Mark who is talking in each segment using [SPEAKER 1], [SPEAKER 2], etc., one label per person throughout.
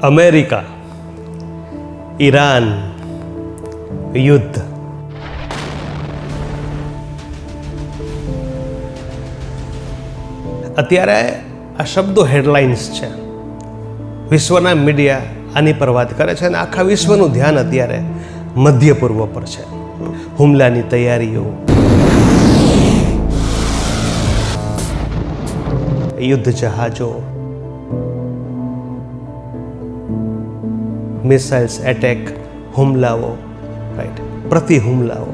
[SPEAKER 1] America Iran યુદ્ધ. અત્યારે આ શબ્દો હેડલાઇન્સ છે. વિશ્વના મીડિયા આની પર વાત કરે છે અને આખા વિશ્વનું ધ્યાન અત્યારે મધ્ય પૂર્વ પર છે. હુમલાની તૈયારીઓ, યુદ્ધ જહાજો, મિસાઇલ્સ એટેક, હુમલાઓ, રાઈટ, પ્રતિ હુમલાઓ.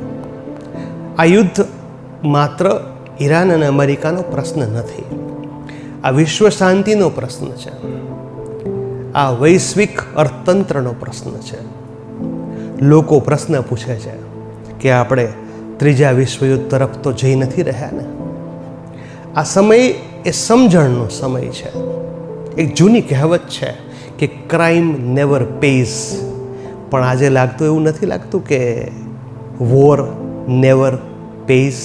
[SPEAKER 1] આ યુદ્ધ માત્ર ઈરાન અને અમેરિકાનો પ્રશ્ન નથી, આ વિશ્વ શાંતિનો પ્રશ્ન છે, આ વૈશ્વિક અર્થતંત્રનો પ્રશ્ન છે. લોકો પ્રશ્ન પૂછે છે કે આપણે ત્રીજા વિશ્વયુદ્ધ તરફ તો જઈ નથી રહ્યા ને? આ સમય એ સમજણનો સમય છે. એક જૂની કહેવત છે કે ક્રાઇમ નેવર પેઝ, પણ આજે લાગતું એવું નથી લાગતું કે વોર નેવર પેઝ?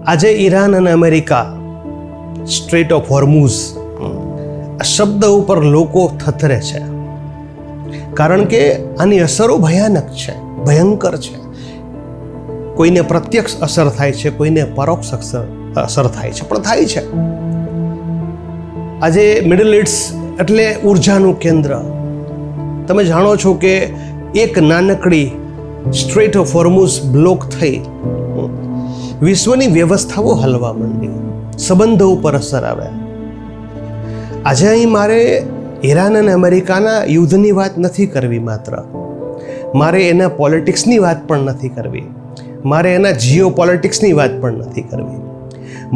[SPEAKER 1] આજે ઈરાન અને અમેરિકા સ્ટ્રેટ ઓફ હોર્મુઝ આ શબ્દ ઉપર લોકો થથરે છે, કારણ કે આની અસરો ભયાનક છે, ભયંકર છે. કોઈને પ્રત્યક્ષ અસર થાય છે, કોઈને પરોક્ષ અસર થાય છે, પણ થાય છે. આજે મિડલ ઇસ્ટ એટલે ઉર્જાનું કેન્દ્ર. તમે જાણો છો કે એક નાનકડી સ્ટ્રેટ ઓફ હોર્મુઝ બ્લોક થઈ વિશ્વની વ્યવસ્થાઓ હલવા માંડી, સંબંધો ઉપર અસર આવ્યા. આજે અહીં મારે ઈરાન અને અમેરિકાના યુદ્ધની વાત નથી કરવી, મારે એના પોલિટિક્સની વાત પણ નથી કરવી, મારે એના જીઓ પોલિટિક્સની વાત પણ નથી કરવી.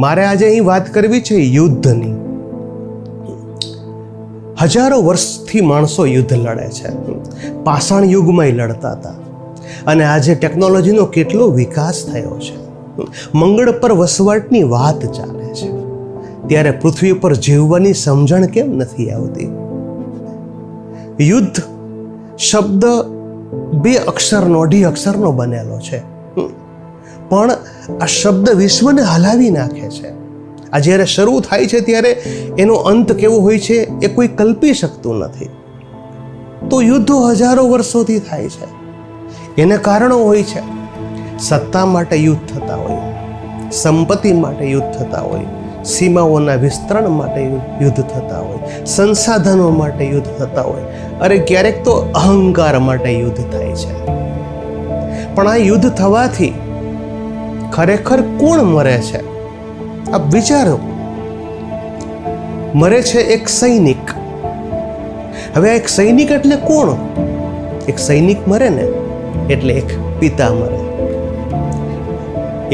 [SPEAKER 1] મારે આજે અહીં વાત કરવી છે યુદ્ધની. હજારો વર્ષથી માણસો યુદ્ધ લડે છે. પાષાણ યુગમાં લડતા હતા અને આજે ટેકનોલોજીનો કેટલો વિકાસ થયો છે. મંગળ પર વસવાટની વાત ચાલે છે, ત્યારે પૃથ્વી પર જીવવાની સમજણ કેમ નથી આવતી? યુદ્ધ શબ્દ 2 અક્ષરનો, અઢી અક્ષરનો બનેલો છે, પણ આ શબ્દ વિશ્વને હલાવી નાખે છે. આ જ્યારે શરૂ થાય છે ત્યારે એનો અંત કેવો હોય છે એ કોઈ કલ્પી શકતું નથી. તો યુદ્ધો હજારો વર્ષોથી થાય છે. એને કારણો હોય છે. સત્તા માટે યુદ્ધ થતા હોય, સંપત્તિ માટે યુદ્ધ થતા હોય, સીમાઓના વિસ્તરણ માટે યુદ્ધ થતા હોય, સંસાધનો માટે યુદ્ધ થતા હોય, અરે ક્યારેક તો અહંકાર માટે યુદ્ધ થાય છે. પણ આ યુદ્ધ થવાથી ખરેખર કોણ મરે છે? આપ વિચારો. મરે છે એક સૈનિક. હવે આ એક સૈનિક એટલે કોણ? એક સૈનિક મરે ને એટલે એક પિતા મરે,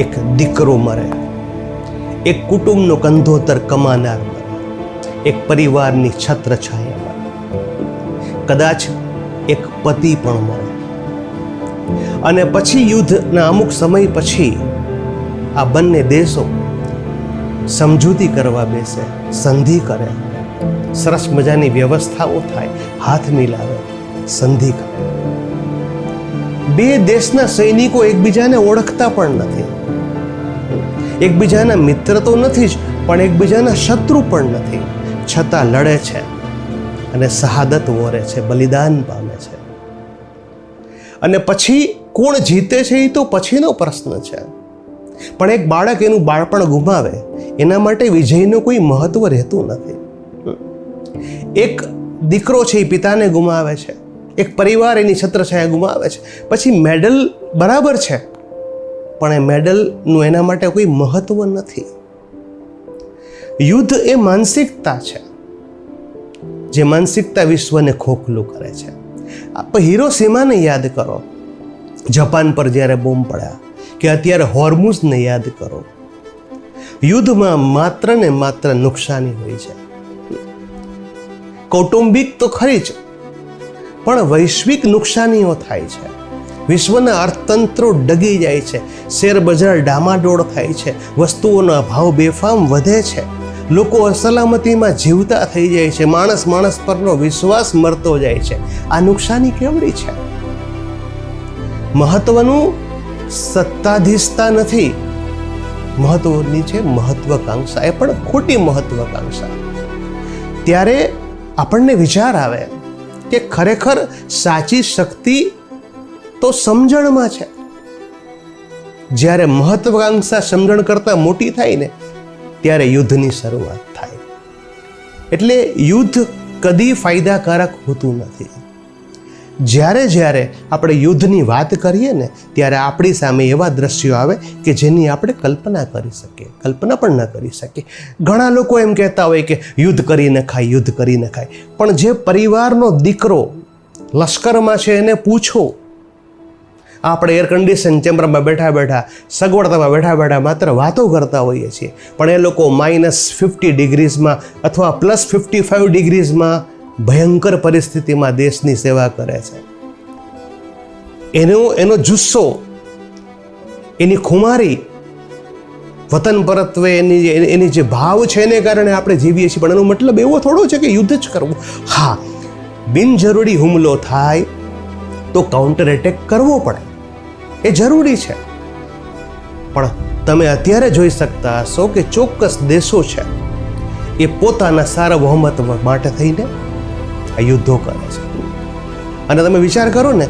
[SPEAKER 1] એક દીકરો મરે, એક કુટુંબનો કંધોતર કમાનાર મરે, એક પરિવારની છત્રછાયા મરે, કદાચ એક પતિ પણ મરે. અને પછી યુદ્ધના અમુક સમય પછી આ બંને દેશો સમજૂતી કરવા બેસે, સંધિ કરે, સરસ મજાની વ્યવસ્થાઓ થાય, હાથ મિલાવે, સંધિ કરે. 2 દેશના સૈનિકો એકબીજાને ઓળખતા પણ નથી, એકબીજાના મિત્ર તો નથી જ, પણ એકબીજાના શત્રુ પણ નથી, છતાં લડે છે અને શહાદત વોરે છે, બલિદાન પામે છે. અને પછી કોણ જીતે છે એ તો પછીનો પ્રશ્ન છે. પણ એક બાળક એનું બાળપણ ગુમાવે એના માટે વિજયનું કોઈ મહત્વ રહેતું નથી. એક દીકરો છે એ પિતાને ગુમાવે છે, એક પરિવાર એની છત્રછાયા ગુમાવે છે, પછી મેડલ બરાબર છે, પણ એ મેડલનું એના માટે કોઈ મહત્વ નથી. યુદ્ધ એ માનસિકતા છે, જે માનસિકતા વિશ્વને ખોખલું કરે છે. આપ હિરોશીમાને યાદ કરો, જાપાન પર જ્યારે બોમ્બ પડ્યા, કે અત્યારે હોર્મુઝને યાદ કરો. યુદ્ધમાં માત્ર ને માત્ર નુકસાની હોય છે. કૌટુંબિક તો ખરી જ, પણ વૈશ્વિક નુકસાનીઓ થાય છે. વિશ્વના અર્થતંત્રો ડગી જાય છે, શેર બજાર ડામાડોળ થાય છે, વસ્તુઓના ભાવ બેફામ વધે છે, લોકો અસલામતીમાં જીવતા થઈ જાય છે, માણસ પરનો વિશ્વાસ મરતો જાય છે. આ નુકસાની કેવડી છે? મહત્વનું સત્તાધીશતા નથી, મહત્વની છે મહત્વાકાંક્ષા, એ પણ ખોટી મહત્વાકાંક્ષા. ત્યારે આપણને વિચાર આવે કે ખરેખર સાચી શક્તિ તો સમજણમાં છે. જ્યારે મહત્વાકાંક્ષા સમજણ કરતાં મોટી થાય ને ત્યારે યુદ્ધની શરૂઆત થાય. એટલે યુદ્ધ કદી ફાયદાકારક હોતું નથી. જ્યારે જ્યારે આપણે યુદ્ધની વાત કરીએ ને ત્યારે આપણી સામે એવા દ્રશ્યો આવે કે જેની આપણે કલ્પના કરી શકીએ, કલ્પના પણ ન કરી શકીએ. ઘણા લોકો એમ કહેતા હોય કે યુદ્ધ કરી નખાય, યુદ્ધ કરી નખાય. પણ જે પરિવારનો દીકરો લશ્કરમાં છે એને પૂછો. આપણે એર કન્ડિશન ચેમ્બરમાં બેઠા બેઠા, સગવડતામાં બેઠા બેઠા માત્ર વાતો કરતા હોઈએ છીએ, પણ એ લોકો -50 ડિગ્રીઝમાં અથવા +55 ડિગ્રીઝમાં ભયંકર પરિસ્થિતિમાં દેશની સેવા કરે છે. એનો જુસ્સો, એની ખુમારી, વતન પરત્વે એની જે ભાવ છે એને કારણે આપણે જીવીએ છીએ. પણ એનો મતલબ એવો થોડો છે કે યુદ્ધ જ કરવું. હા, બિનજરૂરી હુમલો થાય તો કાઉન્ટર એટેક કરવો પડે, એ જરૂરી છે. પણ તમે અત્યારે જોઈ શકતા હશો કે ચોક્કસ દેશો છે એ પોતાના સાર્વભૌમત્વ માટે થઈને આ યુદ્ધો કરે છે. અને તમે વિચાર કરો ને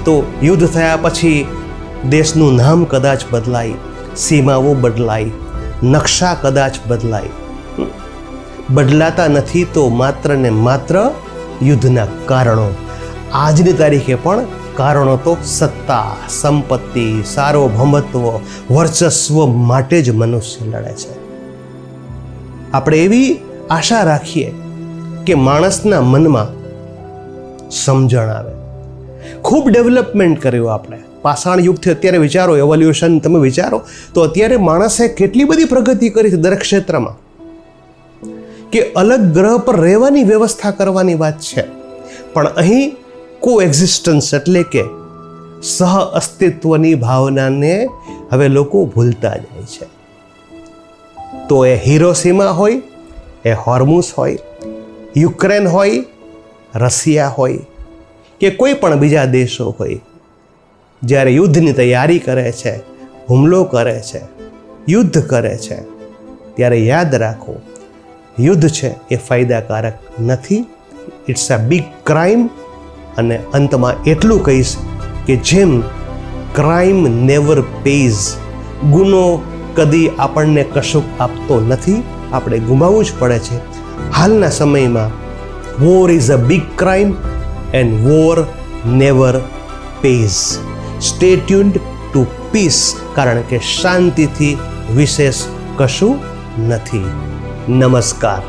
[SPEAKER 1] તો યુદ્ધ થયા પછી દેશનું નામ કદાચ બદલાય, સીમાઓ બદલાય, નકશા કદાચ બદલાય. બદલાતા નથી તો માત્ર ને માત્ર યુદ્ધના કારણો. આજની તારીખે પણ કારણો તો સત્તા, સંપત્તિ, સાર્વભૌમત્વ, વર્ચસ્વ માટે જ મનુષ્ય લડે છે. આપણે એવી આશા રાખીએ કે માણસના મનમાં સમજણ આવે. ખૂબ ડેવલપમેન્ટ કર્યું આપણે પાષાણ યુગથી અત્યારે. વિચારો, એવોલ્યુશન તમે વિચારો તો અત્યારે માણસે કેટલી બધી પ્રગતિ કરી છે દરેક ક્ષેત્રમાં, કે અલગ ગ્રહ પર રહેવાની વ્યવસ્થા કરવાની વાત છે. પણ અહીં કો એક્ઝિસ્ટન્સ એટલે કે સહ અસ્તિત્વની ભાવનાને હવે લોકો ભૂલતા જાય છે. તો એ હિરોશીમા હોય, એ હોર્મુઝ હોય, યુક્રેન હોય, રશિયા હોય કે કોઈ પણ બીજા દેશો હોય, જ્યારે યુદ્ધની તૈયારી કરે છે, હુમલો કરે છે, યુદ્ધ કરે છે, ત્યારે યાદ રાખો યુદ્ધ છે એ ફાયદાકારક નથી. It's a big crime. અને અંતમાં એટલું કહીશ કે જેમ ક્રાઇમ નેવર પેઝ, ગુનો કદી આપણને કશુંક આપતો નથી, આપણે ગુમાવવું જ પડે છે. હાલના સમયમાં war is a big crime and war never pays. Stay tuned to peace, કારણ કે શાંતિથી વિશેષ કશું નથી. નમસ્કાર.